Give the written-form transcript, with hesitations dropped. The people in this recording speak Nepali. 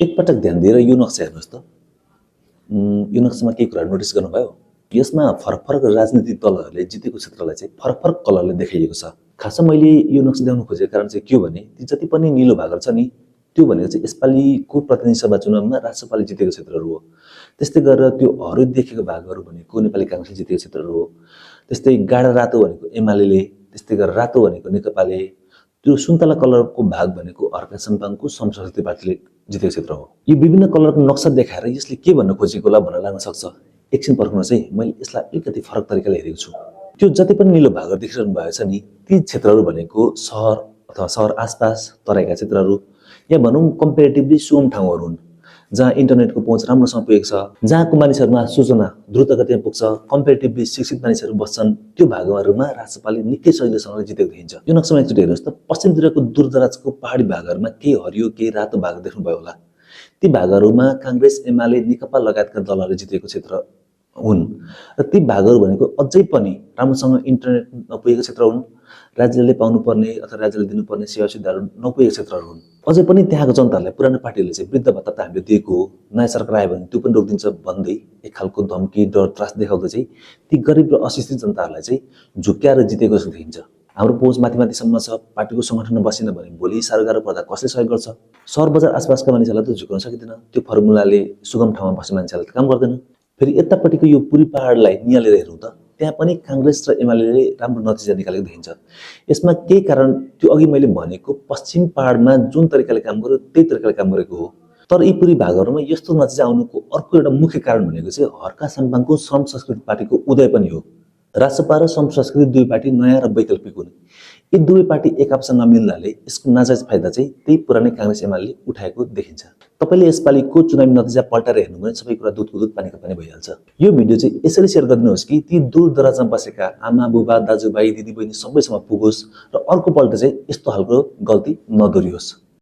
एकपटक ध्यान दिएर यो नक्सा हेर्नुहोस् त। यो नक्सामा केही कुरा नोटिस गर्नुभयो? यसमा फरक फरक राजनीतिक दलहरूले जितेको क्षेत्रलाई चाहिँ फरक फरक कलरले देखाइएको छ। खासमा मैले यो नक्सा देखाउन खोजेको कारण चाहिँ के हो भने ती जति पनि निलो भागहरू छ नि त्यो भनेको चाहिँ यसपालिको प्रतिनिधि सभा चुनावमा राष्ट्रपालले जितेको क्षेत्रहरू हो। त्यस्तै गरेर त्यो हरित देखेको भागहरू भनेको नेपाली कांग्रेसले जितेको क्षेत्रहरू हो। त्यस्तै गाढा रातो भनेको एमाले, त्यस्तै गरेर रातो भनेको नेकपाले, त्यो सुन्तला कलरको भाग भनेको अर्का सम्पाङको संशोधित पार्टीले जितेको क्षेत्र हो। यो विभिन्न कलरको नक्सा देखाएर यसले के भन्न खोजेको होला भन्न लाग्न सक्छ। एकछिन पर्खनु चाहिँ मैले यसलाई अलिकति फरक तरिकाले हेरेको छु। त्यो जति पनि निलो भागहरू देखिरहनु भएको छ नि ती क्षेत्रहरू भनेको सहर अथवा सहर आसपास तराईका क्षेत्रहरू या भनौँ कम्पेरिटिभली सुगम ठाउँहरू हुन् जहाँ इन्टरनेटको पहुँच राम्रोसँग पुगेको छ, जहाँको मानिसहरूमा सूचना द्रुत गतिमा पुग्छ, कम्पेरिटिभली शिक्षित मानिसहरू बस्छन्। त्यो भागहरूमा राष्ट्रपालले निकै सजिलोसँग जितेको देखिन्छ। यो नक्सामा एकचोटि हेर्नुहोस् त, पश्चिमतिरको दूरदराजको पहाडी भागहरूमा केही हरियो केही रातो भाग देख्नुभयो होला। ती भागहरूमा कांग्रेस, एमाले, नेकपा लगायतका दलहरूले जितेको क्षेत्र हुन् र ती भागहरू भनेको अझै पनि राम्रोसँग इन्टरनेट नपुगेको क्षेत्र हुन्, राज्यले पाउनुपर्ने अथवा राज्यले दिनुपर्ने सेवा सुविधाहरू नपुगेको क्षेत्रहरू हुन्। अझै पनि त्यहाँको जनताहरूलाई पुरानो पार्टीले चाहिँ वृद्ध भत्ता त हामीले दिएको हो, नयाँ सरकार आयो भने त्यो पनि रोकिदिन्छ भन्दै एक खालको धम्की डर त्रास देखाउँदै चाहिँ ती गरिब र अशिक्षित जनताहरूलाई चाहिँ झुक्क्याएर जितेको जस्तो देखिन्छ। हाम्रो पहुँच माथि माथिसम्म छ, पार्टीको सङ्गठनमा बसेन भने भोलि साह्रो गाह्रो पर्दा कसले सहयोग गर्छ? सहर बजार आसपासका मानिसहरूलाई त झुकाउन सकिँदैन, त्यो फर्मुलाले सुगम ठाउँमा बस्ने मान्छेलाई त काम गर्दैन। फेरि यतापट्टिको यो पुरी पहाडलाई नियालेर हेरौँ त, त्यहाँ पनि कांग्रेस र एमाले राम्रो नतिजा निकालेको देखिन्छ। यसमा केही कारण त्यो अघि मैले भनेको पश्चिम पहाडमा जुन तरिकाले काम गर्यो त्यही तरिकाले काम गरेको हो। तर यी पुरी भागहरूमा यस्तो नतिजा आउनुको अर्को एउटा मुख्य कारण भनेको चाहिँ हर्का साम्पाङको श्रम संस्कृति पार्टीको उदय पनि हो। राष्ट्रपा र श्रम संस्कृति दुई पार्टी नयाँ र वैकल्पिक हुन्। यी दुवै पार्टी एक आपसमा नमिल्नाले यसको नाजायज फाइदा चाहिँ त्यही पुरानै कांग्रेस एमाले उठाएको देखिन्छ। तपाईले यसपालिको चुनावी नतिजा पल्टाएर हेर्नु भने सबै कुरा दुधको दुध पानीको पानी भइहाल्छ। यो भिडियो चाहिँ यसरी सेयर गरिदिनुहोस् कि ती दूर दराजमा बसेका आमा बुबा दाजुभाइ दिदीबहिनी सबैसम्म पुगोस् र अर्को पल्ट चाहिँ यस्तो खालको गल्ती नदोहोरियोस्।